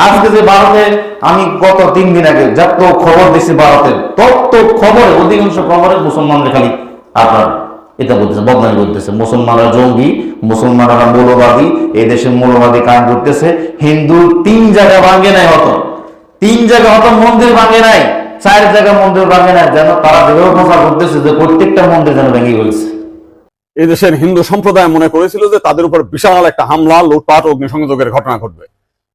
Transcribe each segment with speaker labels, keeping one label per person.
Speaker 1: আজকে যে ভারতে আমি গত 3 দিন আগে যত খবর দিচ্ছি ভারতের তত খবরে অধিকাংশ খবরে মুসলমানরা খালি আপনার এটা বলতেছে, বদনাম করতেছে, মুসলমানরা জঙ্গি, মুসলমানরা মৌলবাদী, এই দেশে মৌলবাদী কাজ করতেছে। হিন্দু 3 জায়গায় ভাঙে নাই, হতো 3 জায়গায় হতো মন্দির ভাঙে নাই, 4 জায়গায় মন্দির ভাঙে নাই, যেন তারা যেভাবে প্রচার করতেছে যে প্রত্যেকটা মন্দির যেন ভেঙে ফেলছে।
Speaker 2: এই দেশের হিন্দু সম্প্রদায় মনে করেছিল যে তাদের উপর বিশাল একটা হামলা, লুটপাট, অগ্নিসংযোগের ঘটনা ঘটবে।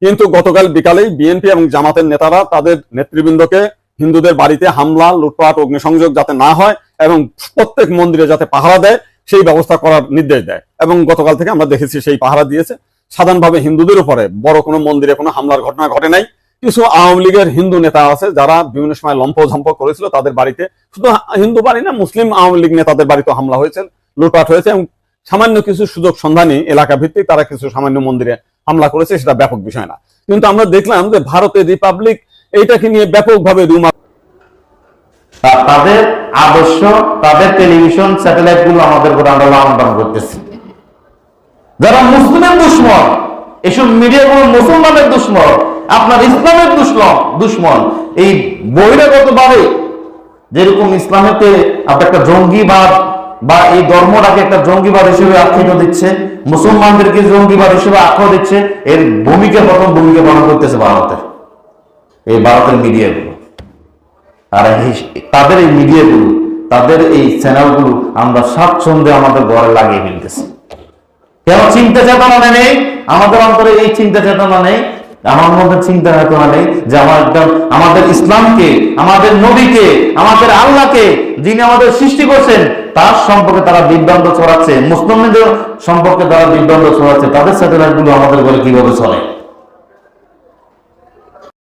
Speaker 2: কিন্তু গতকাল বিকালেই বিএনপি এবং জামাতের নেতারা তাদের নেতৃবৃন্দকে হিন্দুদের বাড়িতে হামলা, লুটপাট, অগ্নিসংযোগ যাতে না হয় এবং প্রত্যেক মন্দিরে যাতে পাহারা দেয় সেই ব্যবস্থা করার নির্দেশ দেয়। এবং গতকাল থেকে আমরা দেখেছি সেই পাহারা দিয়েছে। সাধারণভাবে হিন্দুদের উপরে বড় কোনো মন্দিরে কোনো হামলার ঘটনা ঘটে নাই। কিছু আওয়ামী লীগের হিন্দু নেতা আছে যারা বিভিন্ন সময় লম্পঝম্প করেছিল, তাদের বাড়িতে, শুধু হিন্দু বাড়ি না, মুসলিম আওয়ামী লীগ নেতাদের বাড়িতে হামলা হয়েছে, লুটপাট হয়েছে এবং সামান্য কিছু সুযোগ সন্ধানী এলাকা ভিত্তিক তারা কিছু সামান্য মন্দিরে হামলা করেছে, সেটা ব্যাপক বিষয় না। কিন্তু আমরা দেখলাম যে ভারতের রিপাবলিক এইটাকে নিয়ে ব্যাপকভাবে
Speaker 1: তাদের আদর্শ, তাদের টেলিভিশন স্যাটেলাইট গুলো আমাদের উপর আমরা লালন পালন করতেছি। যারা মুসলিমের দুশ্মন, এসব মিডিয়াগুলো মুসলমানের দুশ্মন, আপনার ইসলামের দুশ্মন, এই বহিরাগত ভাবে যেরকম ইসলামেতে আপনার একটা জঙ্গিবাদ বা এই ধর্মটাকে একটা জঙ্গিবাদ হিসেবে আখ্যায়িত দিচ্ছে, মুসলমানদেরকে জঙ্গিবাদ হিসেবে আখ্যা দিচ্ছে, এর প্রথম ভূমিকা পালন করতেছে ভারতের মিডিয়াগুলো। আর তাদের এই মিডিয়াগুলো, তাদের এই চ্যানেলগুলো আমরা স্বাচ্ছন্দ্যে আমাদের ঘরে লাগিয়ে ফেলতেছি। কেন? চিন্তা চেতনা নেই আমাদের অন্তরে, এই চিন্তা চেতনা নেই, আমার মধ্যে চিন্তা চেতনা নেই যে আমাদের ইসলামকে, আমাদের নবীকে, আমাদের আল্লাহকে, যিনি আমাদের সৃষ্টি করছেন, তার সম্পর্কে তারা বিভ্রান্ত ছড়াচ্ছে, মুসলমানদের সম্পর্কে তারা বিভ্রান্ত ছড়াচ্ছে। তাদের স্যাটেলাইট গুলো আমাদের ঘরে কিভাবে চলে?